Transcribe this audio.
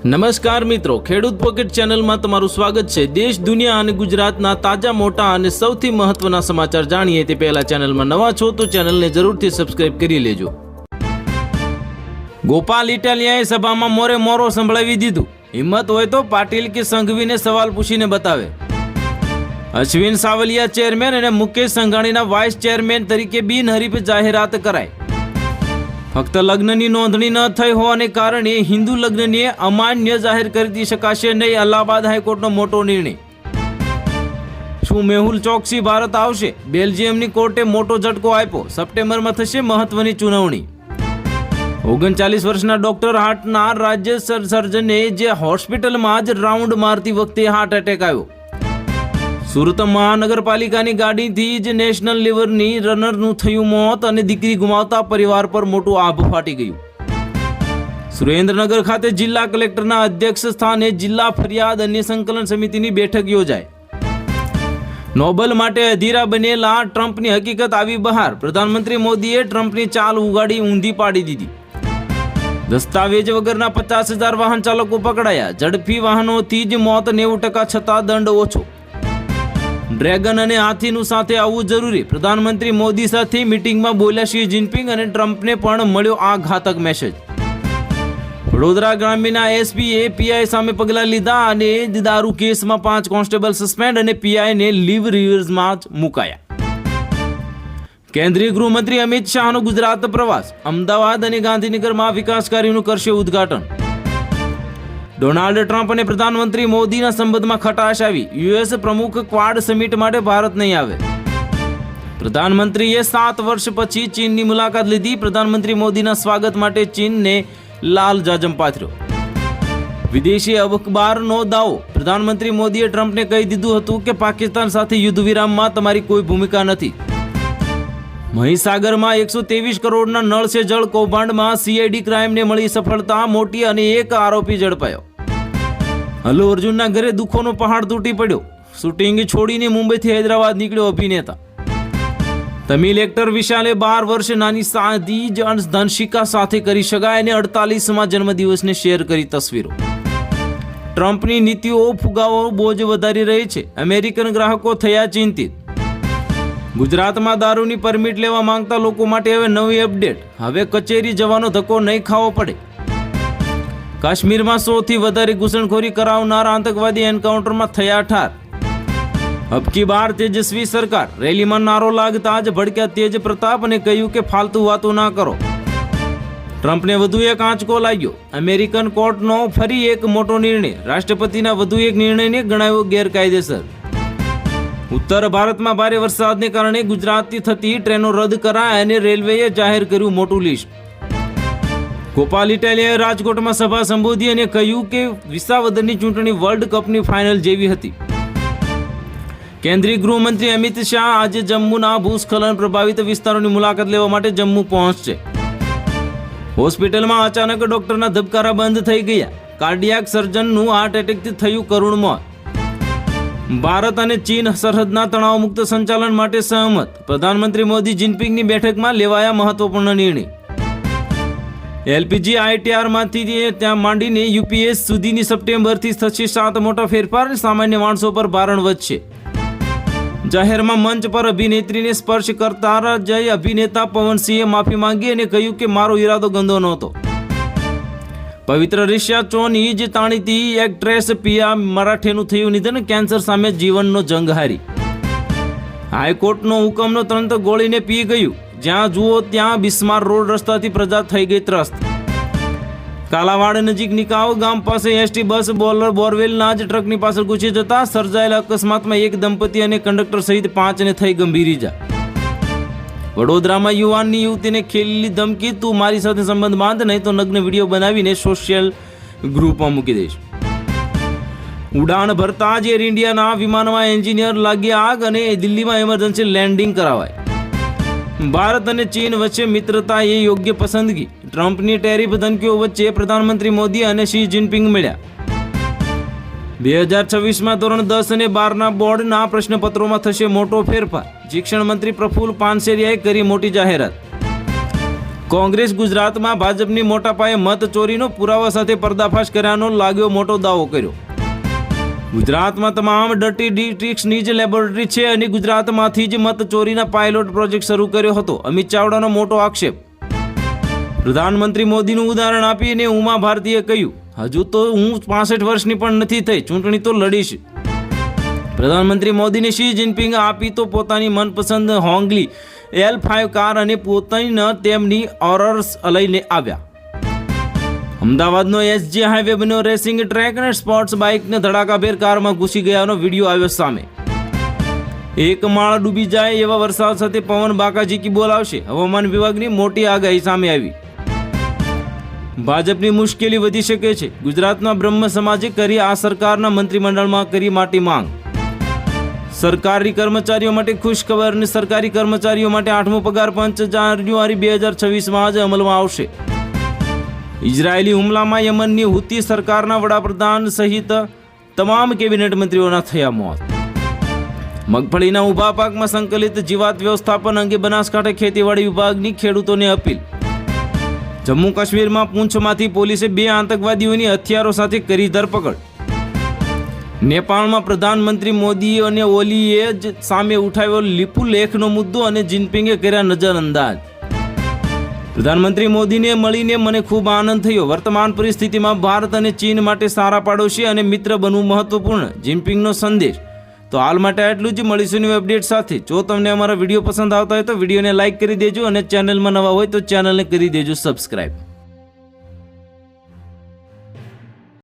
નમસ્કાર મિત્રો, ખેડૂત પોકેટ ચેનલમાં તમારું સ્વાગત છે। દેશ, દુનિયા અને ગુજરાતના તાજા મોટા અને સૌથી મહત્વના સમાચાર જાણીએ તે પહેલા ચેનલમાં નવા છો તો ચેનલને જરૂરથી સબસ્ક્રાઇબ કરી લેજો। ગોપાલ ઇટાલિયાએ સભામાં મોરે મોરો સંભળાવી દીધું। હિંમત હોય તો પાટીલ કે સંઘવીને સવાલ પૂછીને બતાવે। અશ્વિન સાવલિયા ચેરમેન અને મુકેશ સંઘાણીના વાઇસ ચેરમેન તરીકે બિનહરીફ જાહેરાત કરાઈ। ફક્ત લગ્નની નોંધણી ન થઈ હોવાને કારણે હિન્દુ લગ્નને અમાન્ય જાહેર કરી શકાશે નહીં, અલ્હાબાદ હાઈકોર્ટનો મોટો નિર્ણય। શું મેહુલ ચોકસી ભારત આવશે? બેલ્જિયમની કોર્ટે મોટો ઝટકો આપ્યો। સપ્ટેમ્બરમાં થશે મહત્વની ચુનાવણી। 39 વર્ષના ડોક્ટર હાર્ટના રાજ્ય સર્જને જે હોસ્પિટલમાં જ રાઉન્ડ મારતી વખતે હાર્ટ એટેક આવ્યો। સુરત મહાનગરપાલિકાની ગાડીથી જ નેશનલ લેવલની રનરનું થયું મોત અને દીકરી ગુમાવતા પરિવાર પર મોટું આભ ફાટી ગયું। સુરેન્દ્રનગર ખાતે જિલ્લા કલેક્ટરના અધ્યક્ષ સ્થાને જિલ્લા ફરિયાદ અને સંકલન સમિતિની બેઠક યોજાઈ। નોબેલ માટે અધીરા બનેલા ટ્રમ્પની હકીકત આવી બહાર। પ્રધાનમંત્રી મોદીએ ટ્રમ્પની ચાલ ઉગાડી ઊંધી પાડી દીધી। દસ્તાવેજ વગરના 50,000 વાહન ચાલકો પકડાયા। ઝડપી વાહનોથી જ મોત 90%, છતાં દંડ ઓછો। ડ્રેગન અને હાથીનું સાથે આવવું જરૂરી। પ્રધાનમંત્રી મોદી સાથે મીટિંગમાં બોલ્યા શી જિનપિંગ અને ટ્રમ્પને પણ મળ્યો આ ઘાતક મેસેજ। વડોદરા ગ્રામ્યના એસપીએ પીઆઈ સામે પગલાં લીધા અને દારૂ કેસમાં 5 કોન્સ્ટેબલ સસ્પેન્ડ અને પીઆઈને લીવ રિવર્સમાં જ મુકાયા। કેન્દ્રીય ગૃહમંત્રી અમિત શાહનો ગુજરાત પ્રવાસ। અમદાવાદ અને ગાંધીનગરમાં વિકાસ કાર્યોનું કરશે ઉદ્ઘાટન। ડોનાલ્ડ ટ્રમ્પ અને પ્રધાનમંત્રી મોદીના સંબંધમાં ખટાશ આવી। યુએસ પ્રમુખ ક્વાડ સમિટ માટે ભારત નહીં આવે। પ્રધાનમંત્રીએ 7 વર્ષ પછી ચીનની મુલાકાત લીધી। પ્રધાનમંત્રી મોદીના સ્વાગત માટે ચીનને લાલ જાજમ પાથર્યો। વિદેશી અખબારનો દાવો। પ્રધાનમંત્રી મોદીએ ટ્રમ્પને કહી દીધું હતું કે પાકિસ્તાન સાથે યુદ્ધ વિરામમાં તમારી કોઈ ભૂમિકા નથી। મહીસાગરમાં 123 કરોડના નળ સે જળ કૌભાંડમાં સીઆઈડી ક્રાઇમને મળી સફળતા મોટી અને એક આરોપી ઝડપાયો। અલ્લુ અર્જુનના ઘરે દુઃખોનો પહાડ તૂટી પડ્યો। શૂટિંગ છોડીને મુંબઈથી હૈદરાબાદ નીકળ્યો અભિનેતા। તમિલ એક્ટર વિશાલે 12 વર્ષ નાની સાદી ધનશિકા સાથે કરી શકાય અને 48માં જન્મદિવસને શેર કરી તસવીરો। ટ્રમ્પની નીતિઓ ફુગાવો બોજ વધારી રહી છે। અમેરિકન ગ્રાહકો થયા ચિંતિત। ગુજરાતમાં દારૂની પરમિટ લેવા માંગતા લોકો માટે હવે નવી અપડેટ। હવે કચેરી જવાનો ધક્કો નહીં ખાવો પડે। કાશ્મીરમાં 100થી વધારે ઘૂસણખોરી કરાવનાર આતંકવાદી એન્કાઉન્ટરમાં થયા ઠાર। અબકી બાર તેજસ્વી સરકાર। રેલીમાં નારો લાગતા જ ભડક્યા તેજ પ્રતાપ અને કહ્યું કે ફાલતુ વાતો ના કરો। ટ્રમ્પને વધુ એક આંચકો લાગ્યો। અમેરિકન કોર્ટનો ફરી એક મોટો નિર્ણય। રાષ્ટ્રપતિના વધુ એક નિર્ણયને ગણાયો ગેરકાયદેસર। ઉત્તર ભારતમાં ભારે વરસાદને કારણે ગુજરાતથી થતી ટ્રેનો રદ કરાય અને રેલવેએ જાહેર કર્યું મોટું લિસ્ટ। ગોપાલ ઇટાલિયાએ રાજકોટમાં સભા સંબોધી અને કહ્યું કે વિસાવદરની ચૂંટણી વર્લ્ડ કપની ફાઇનલ જેવી હતી। કેન્દ્રીય ગૃહમંત્રી અમિત શાહ આજે જમ્મુના ભૂસ્ખલન પ્રભાવિત વિસ્તારોની મુલાકાત લેવા માટે જમ્મુ પહોંચશે। હોસ્પિટલમાં અચાનક ડોક્ટરના ધબકારા બંધ થઈ ગયા। કાર્ડિયાક સર્જનનું હાર્ટ એટેકથી થયું કરુણ મોત। ભારત અને ચીન સરહદના તણાવ મુક્ત સંચાલન માટે સહમત। પ્રધાનમંત્રી મોદી જિનપિંગની બેઠકમાં લેવાયા મહત્વપૂર્ણ નિર્ણય। એલપીજી આઈટીઆરમાંથી ત્યાં માંડીને યુપીએસ સુધીની સપ્ટેમ્બરથી થશે 7 મોટા ફેરફાર। સામાન્ય માણસો પર ભારણ વધશે। જાહેરમાં મંચ પર અભિનેત્રીને સ્પર્શ કરતા જય અભિનેતા પવનસિંહે માફી માંગી અને કહ્યું કે મારો ઈરાદો ગંદો નહોતો। પવિત્ર રિશા ચોની જે તાણીતી એક્ટ્રેસ પિયા મરાઠેનું થયું નિધન। કેન્સર સામે જીવનનો જંગ હારી। હાઈકોર્ટનો હુકમનો તંત્ર ગોળીને પી ગયું। જ્યાં જુઓ ત્યાં બિસ્માર રોડ રસ્તાથી પ્રજા થઈ ગઈ ત્રસ્ત। કાલાવાડ નજીક નિકાવ ગામ પાસે એસટી બસ બોરવેલના જ ટ્રકની પાછળ ઘૂસી જતા સર્જાયેલા અકસ્માતમાં એક દંપતી અને કંડક્ટર સહિત 5ને થઈ ગંભીર ઈજા। વડોદરામાં યુવાનની યુવતીને ખેલેલી ધમકી, તું મારી સાથે સંબંધ બાંધ નહીં તો નગ્ન વિડીયો બનાવીને સોશિયલ ગ્રુપમાં મૂકી દઈશ। ઉડાન ભરતા જ એર ઇન્ડિયાના વિમાનમાં એન્જિનિયર લાગી આગ અને દિલ્હીમાં ઇમરજન્સી લેન્ડિંગ કરાવાય। ભારત અને ચીન વચ્ચે મિત્રતા એ યોગ્ય પસંદગી। ટ્રમ્પની ટેરિફ ધમકીઓ વચ્ચે પ્રધાનમંત્રી મોદી અને શી જિનપિંગ મળ્યા। 2026માં ધોરણ 10 અને 12ના બોર્ડના પ્રશ્નપત્રોમાં થશે મોટો ફેરફાર। શિક્ષણ મંત્રી પ્રફુલ્લ પાનસેરિયાએ કરી મોટી જાહેરાત। કોંગ્રેસ ગુજરાતમાં ભાજપની મોટા પાયે મત ચોરીનો પુરાવા સાથે પર્દાફાશ કર્યાનો લાગ્યો મોટો દાવો કર્યો. ગુજરાતમાં તમામ ડર્ટી ડિસ્ટ્રિક્ટ્સની જ લેબોરેટરી છે અને ગુજરાતમાંથી જ મત ચોરીના પાયલોટ પ્રોજેક્ટ શરૂ કર્યો હતો. અમિત ચાવડાનો મોટો આક્ષેપ. પ્રધાનમંત્રી મોદીનું ઉદાહરણ આપીને ઉમા ભારતીએ કહ્યું, હજુ તો હું 65 વર્ષની પણ નથી થઈ, ચૂંટણી તો લડીશ. પ્રધાનમંત્રી મોદીને શી જિનપિંગે આપી તો પોતાની મનપસંદ હોંગલી L5 કાર અને પોતાની તેમની ઓરર્સ લઈને આવ્યા. અમદાવાદનો SJ હાઈવે બન્યો રેસિંગ ટ્રેક અને સ્પોર્ટ્સ બાઇકને ધડાકાભેર કારમાં ઘૂસી ગયાનો વિડીયો આવ્યો સામે. એક માળ ડૂબી જાય એવા વરસાદ સાથે પવન બાકાજીકી બોલાવશે, હવામાન વિભાગની મોટી આગાહી સામે આવી. ભાજપની મુશ્કેલી વધી શકે છે, ગુજરાતના બ્રહ્મ સમાજે કરી આ સરકારના મંત્રીમંડળમાં કરી માટી માંગ. સરકારી કર્મચારીઓ માટે ખુશ ખબર અને સરકારી કર્મચારીઓ માટે 8મો પગાર પંચ જાન્યુઆરી 2026માં જ અમલમાં આવશે. ઇઝરાયેલી હુમલામાં યમનની હુતી સરકારના વડાપ્રધાન સહિત તમામ કેબિનેટ મંત્રીઓના થયા મોત. મગફળીના ઊભા પાકમાં સંકલિત જીવાત વ્યવસ્થાપન અંગે બનાસકાંઠા ખેતીવાડી વિભાગની ખેડૂતોને અપીલ. જમ્મુ કાશ્મીરમાં પૂંછમાંથી પોલીસે 2 આતંકવાદીઓની હથિયારો સાથે કરી ધરપકડ. નેપાળમાં પ્રધાનમંત્રી મોદી અને ઓલીએ જ સામે ઉઠાવ્યો લીપુ લેખનો મુદ્દો અને જિનપિંગે કર્યા નજરઅંદાજ. પ્રધાનમંત્રી મોદીને મળીને મને ખૂબ આનંદ થયો. વર્તમાન પરિસ્થિતિમાં ભારત અને ચીન માટે સારા પાડોશી અને મિત્ર બનવું મહત્વપૂર્ણ, જિનપિંગનો સંદેશ. તો હાલ માટે આટલું જ. મળીશું નવી અપડેટ સાથે. જો તમને અમારા વિડીયો પસંદ આવતા હોય તો વિડીયોને લાઇક કરી દેજો અને ચેનલમાં નવા હોય તો ચેનલને કરી દેજો સબસ્ક્રાઇબ.